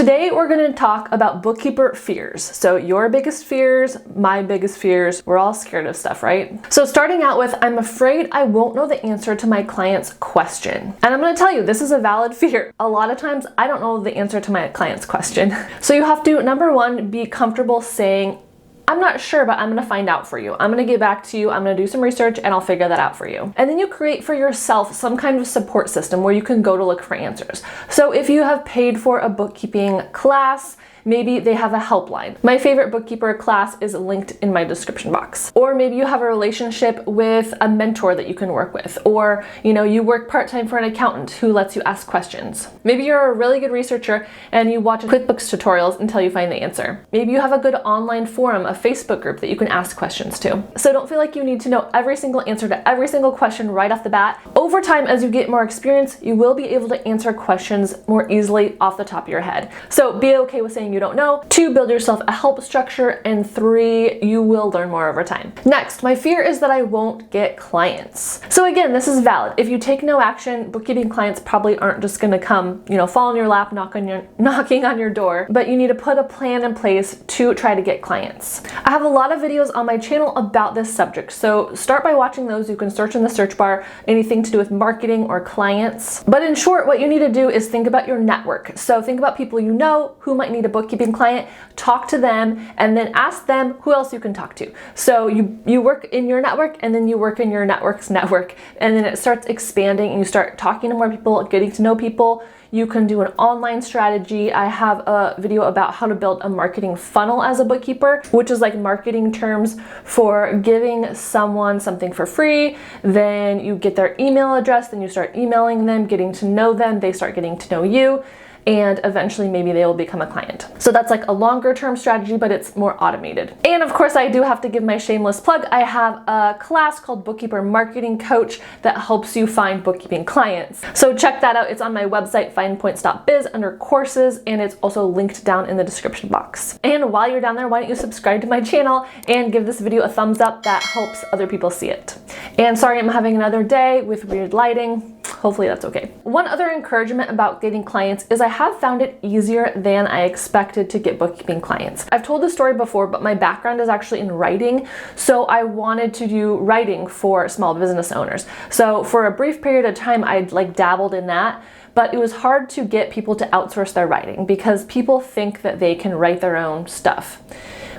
Today we're going to talk about bookkeeper fears. So your biggest fears, my biggest fears, we're all scared of stuff, right? So starting out with, I'm afraid I won't know the answer to my client's question. And I'm going to tell you, this is a valid fear. A lot of times I don't know the answer to my client's question. So you have to, number one, be comfortable saying, I'm not sure, but I'm gonna find out for you. I'm gonna get back to you, I'm gonna do some research, and I'll figure that out for you. And then you create for yourself some kind of support system where you can go to look for answers. So if you have paid for a bookkeeping class, maybe they have a helpline. My favorite bookkeeper class is linked in my description box. Or maybe you have a relationship with a mentor that you can work with. Or, you work part-time for an accountant who lets you ask questions. Maybe you're a really good researcher and you watch QuickBooks tutorials until you find the answer. Maybe you have a good online forum, a Facebook group that you can ask questions to. So don't feel like you need to know every single answer to every single question right off the bat. Over time, as you get more experience, you will be able to answer questions more easily off the top of your head. So be okay with saying you don't know. 2, build yourself a help structure. And 3, you will learn more over time. Next, my fear is that I won't get clients. So again, this is valid. If you take no action, bookkeeping clients probably aren't just gonna come, fall in your lap, knocking on your door, but you need to put a plan in place to try to get clients. I have a lot of videos on my channel about this subject, so start by watching those. You can search in the search bar anything to do with marketing or clients. But in short, what you need to do is think about your network. So think about people you know who might need a bookkeeping client, talk to them, and then ask them who else you can talk to. So you work in your network, and then you work in your network's network, and then it starts expanding and you start talking to more people, getting to know people. You can do an online strategy. I have a video about how to build a marketing funnel as a bookkeeper, which is like marketing terms for giving someone something for free. Then you get their email address, then you start emailing them, getting to know them, they start getting to know you, and eventually maybe they will become a client. So that's like a longer term strategy, but it's more automated. And of course, I do have to give my shameless plug. I have a class called Bookkeeper Marketing Coach that helps you find bookkeeping clients. So check that out. It's on my website, finepoints.biz, under courses, and it's also linked down in the description box. And while you're down there, why don't you subscribe to my channel and give this video a thumbs up? That helps other people see it. And sorry, I'm having another day with weird lighting. Hopefully that's okay. One other encouragement about getting clients is I have found it easier than I expected to get bookkeeping clients. I've told this story before, but my background is actually in writing. So I wanted to do writing for small business owners. So for a brief period of time, I'd dabbled in that. But it was hard to get people to outsource their writing because people think that they can write their own stuff.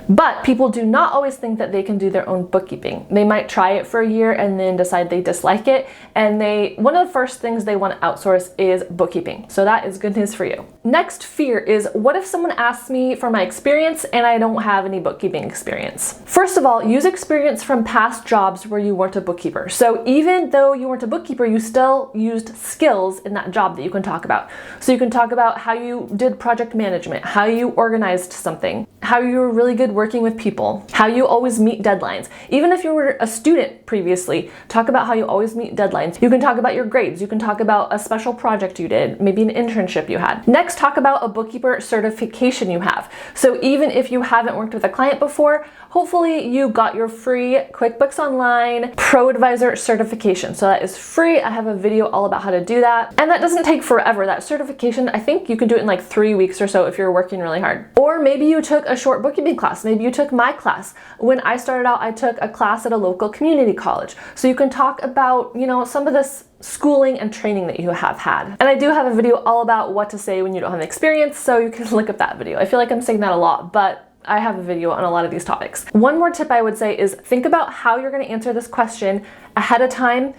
But people do not always think that they can do their own bookkeeping. They might try it for a year and then decide they dislike it. And one of the first things they want to outsource is bookkeeping. So that is good news for you. Next fear is, what if someone asks me for my experience and I don't have any bookkeeping experience? First of all, use experience from past jobs where you weren't a bookkeeper. So even though you weren't a bookkeeper, you still used skills in that job that you can talk about. So you can talk about how you did project management, how you organized something, how you were really good working with people, how you always meet deadlines. Even if you were a student previously, talk about how you always meet deadlines. You can talk about your grades. You can talk about a special project you did, maybe an internship you had. Next, talk about a bookkeeper certification you have. So even if you haven't worked with a client before, hopefully you got your free QuickBooks Online Pro Advisor certification. So that is free. I have a video all about how to do that. And that doesn't take forever. That certification, I think you can do it in 3 weeks or so if you're working really hard. Or maybe you took a short bookkeeping class. Maybe you took my class. When I started out, I took a class at a local community college. So you can talk about, some of this schooling and training that you have had. And I do have a video all about what to say when you don't have experience, so you can look up that video. I feel like I'm saying that a lot, but I have a video on a lot of these topics. One more tip I would say is think about how you're going to answer this question ahead of time.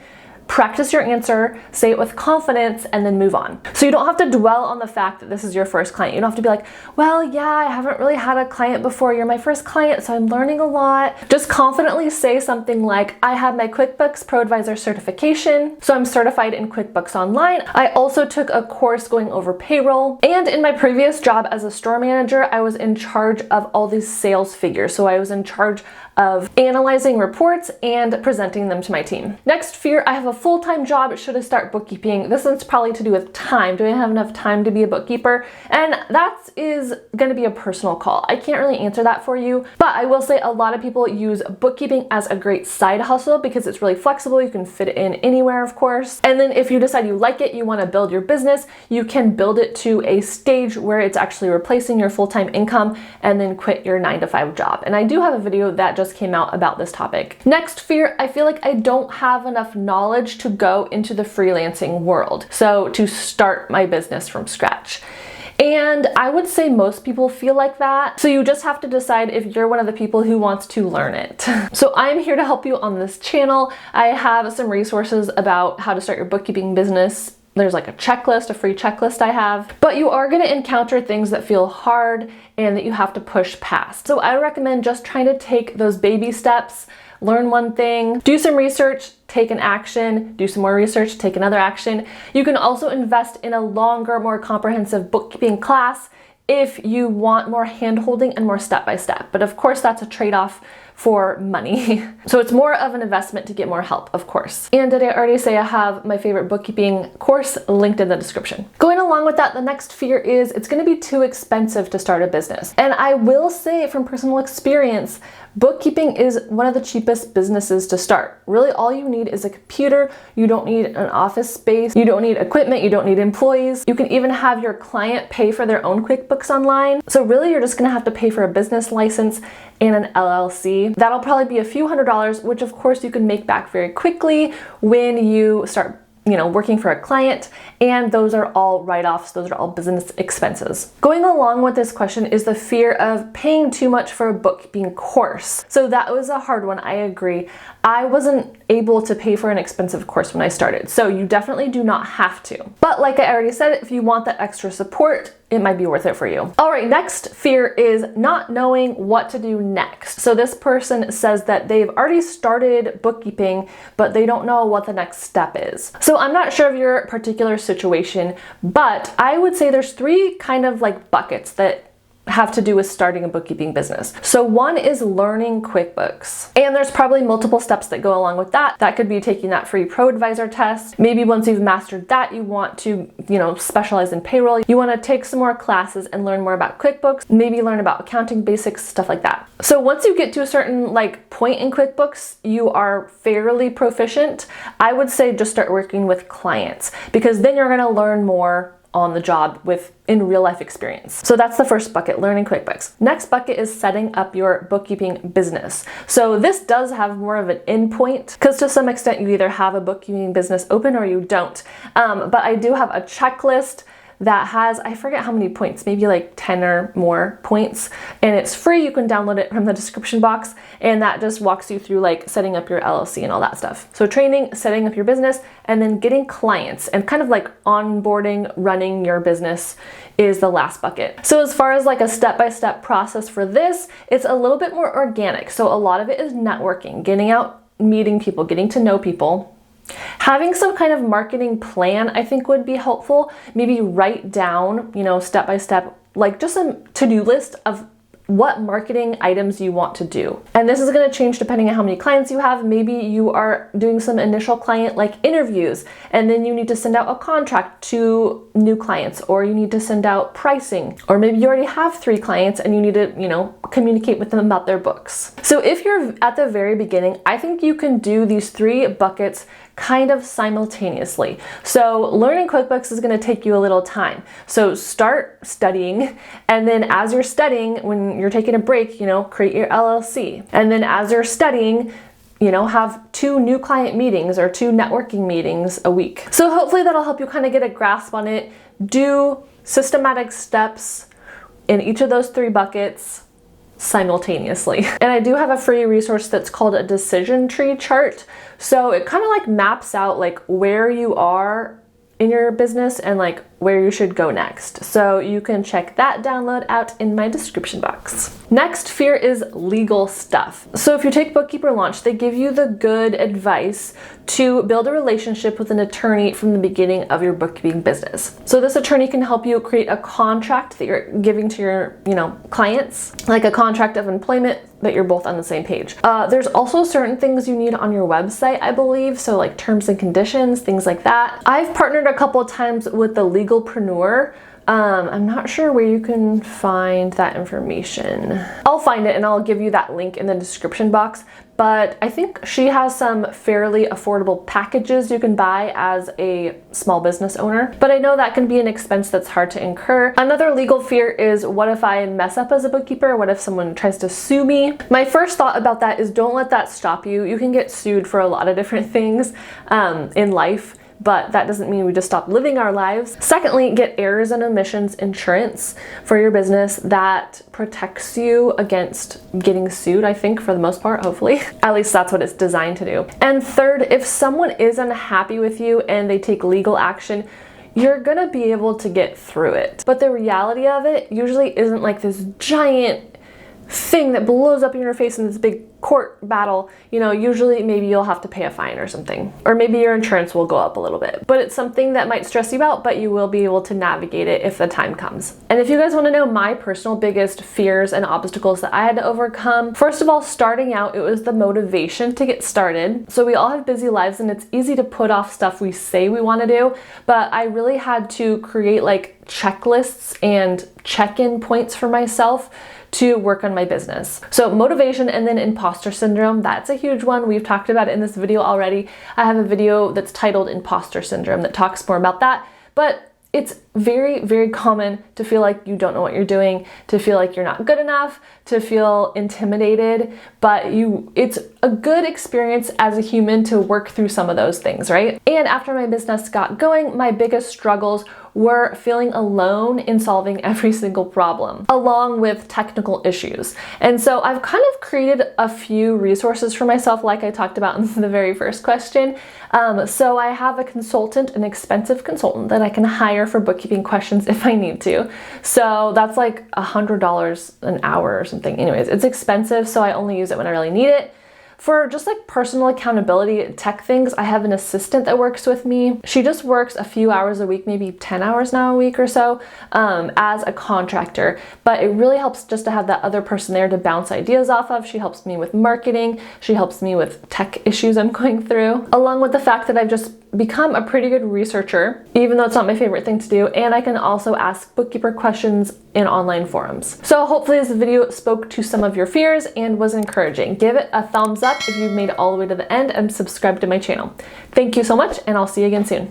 Practice your answer, say it with confidence, and then move on. So you don't have to dwell on the fact that this is your first client. You don't have to be like, well, yeah, I haven't really had a client before. You're my first client, so I'm learning a lot. Just confidently say something like, I have my QuickBooks Pro Advisor certification, so I'm certified in QuickBooks Online. I also took a course going over payroll. And in my previous job as a store manager, I was in charge of all these sales figures. So I was in charge of analyzing reports and presenting them to my team. Next fear, I have a full-time job, should I start bookkeeping? This one's probably to do with time. Do I have enough time to be a bookkeeper? And that is going to be a personal call. I can't really answer that for you, but I will say a lot of people use bookkeeping as a great side hustle because it's really flexible. You can fit it in anywhere, of course. And then if you decide you like it, you want to build your business, you can build it to a stage where it's actually replacing your full-time income and then quit your 9-to-5 job. And I do have a video that just came out about this topic. Next fear, I feel like I don't have enough knowledge to go into the freelancing world. So to start my business from scratch. And I would say most people feel like that. So you just have to decide if you're one of the people who wants to learn it. So I'm here to help you on this channel. I have some resources about how to start your bookkeeping business. There's like a checklist, a free checklist I have, but you are going to encounter things that feel hard and that you have to push past. So I recommend just trying to take those baby steps, learn one thing, do some research, take an action, do some more research, take another action. You can also invest in a longer, more comprehensive bookkeeping class if you want more hand-holding and more step-by-step. But of course, that's a trade-off for money. So it's more of an investment to get more help, of course. And did I already say I have my favorite bookkeeping course linked in the description? Going along with that, the next fear is it's going to be too expensive to start a business. And I will say from personal experience, bookkeeping is one of the cheapest businesses to start. Really, all you need is a computer. You don't need an office space. You don't need equipment. You don't need employees. You can even have your client pay for their own QuickBooks online. So really, you're just going to have to pay for a business license and an LLC. That'll probably be a few $100s, which of course you can make back very quickly when you start working for a client, and those are all write-offs, those are all business expenses. Going along with this question is the fear of paying too much for a bookkeeping course. So that was a hard one, I agree. I wasn't able to pay for an expensive course when I started, so you definitely do not have to. But like I already said, if you want that extra support, it might be worth it for you. All right, next fear is not knowing what to do next. So this person says that they've already started bookkeeping, but they don't know what the next step is. So I'm not sure of your particular situation, but I would say there's three kind of like buckets that have to do with starting a bookkeeping business. So one is learning QuickBooks. And there's probably multiple steps that go along with that. That could be taking that free Pro Advisor test. Maybe once you've mastered that, you want to, specialize in payroll. You want to take some more classes and learn more about QuickBooks, maybe learn about accounting basics, stuff like that. So once you get to a certain point in QuickBooks, you are fairly proficient. I would say just start working with clients because then you're going to learn more on the job in real life experience. So that's the first bucket, learning QuickBooks. Next bucket is setting up your bookkeeping business. So this does have more of an endpoint because to some extent you either have a bookkeeping business open or you don't. But I do have a checklist that has, I forget how many points, maybe like 10 or more points, and it's free. You can download it from the description box, and that just walks you through setting up your LLC and all that stuff. So training, setting up your business, and then getting clients and kind of onboarding, running your business is the last bucket. So as far as a step-by-step process for this, it's a little bit more organic. So a lot of it is networking, getting out, meeting people, getting to know people. Having some kind of marketing plan, I think, would be helpful. Maybe write down, step by step, just a to-do list of what marketing items you want to do. And this is going to change depending on how many clients you have. Maybe you are doing some initial client interviews, and then you need to send out a contract to new clients, or you need to send out pricing, or maybe you already have 3 clients and you need to, communicate with them about their books. So if you're at the very beginning, I think you can do these 3 buckets kind of simultaneously. So learning QuickBooks is going to take you a little time. So start studying, and then as you're studying, when you're taking a break, create your LLC. And then as you're studying, have 2 new client meetings or 2 networking meetings a week. So hopefully that'll help you kind of get a grasp on it. Do systematic steps in each of those 3 buckets simultaneously. And I do have a free resource that's called a decision tree chart. So it kind of maps out where you are in your business and where you should go next. So you can check that download out in my description box. Next fear is legal stuff. So if you take Bookkeeper Launch, they give you the good advice to build a relationship with an attorney from the beginning of your bookkeeping business. So this attorney can help you create a contract that you're giving to your, clients, like a contract of employment that you're both on the same page. There's also certain things you need on your website, I believe. So like terms and conditions, things like that. I've partnered a couple of times with the Legalpreneur. I'm not sure where you can find that information. I'll find it and I'll give you that link in the description box, but I think she has some fairly affordable packages you can buy as a small business owner, but I know that can be an expense that's hard to incur. Another legal fear is, what if I mess up as a bookkeeper? What if someone tries to sue me? My first thought about that is don't let that stop you. You can get sued for a lot of different things in life, but that doesn't mean we just stop living our lives. Secondly, get errors and omissions insurance for your business that protects you against getting sued, I think, for the most part, hopefully. At least that's what it's designed to do. And third, if someone is unhappy with you and they take legal action, you're gonna be able to get through it. But the reality of it usually isn't like this giant thing that blows up in your face in this big court battle. Usually maybe you'll have to pay a fine or something, or maybe your insurance will go up a little bit, but it's something that might stress you out, but you will be able to navigate it if the time comes. And if you guys want to know my personal biggest fears and obstacles that I had to overcome, first of all, starting out, it was the motivation to get started. So we all have busy lives and it's easy to put off stuff we say we want to do, but I really had to create like checklists and check-in points for myself to work on my business. So motivation, and then imposter syndrome, that's a huge one. We've talked about it in this video already. I have a video that's titled Imposter Syndrome that talks more about that, but it's very, very common to feel like you don't know what you're doing, to feel like you're not good enough, to feel intimidated, but it's a good experience as a human to work through some of those things, right? And after my business got going, my biggest struggles were feeling alone in solving every single problem, along with technical issues. And so I've kind of created a few resources for myself, like I talked about in the very first question. So I have a consultant, an expensive consultant that I can hire for bookkeeping questions if I need to. So that's like $100 an hour or something. Anyways, it's expensive, so I only use it when I really need it. For just like personal accountability tech things, I have an assistant that works with me. She just works a few hours a week, maybe 10 hours now a week or so, as a contractor. But it really helps just to have that other person there to bounce ideas off of. She helps me with marketing. She helps me with tech issues I'm going through, along with the fact that I've just become a pretty good researcher, even though it's not my favorite thing to do, and I can also ask bookkeeper questions in online forums. So hopefully this video spoke to some of your fears and was encouraging. Give it a thumbs up if you've made it all the way to the end and subscribe to my channel. Thank you so much, and I'll see you again soon.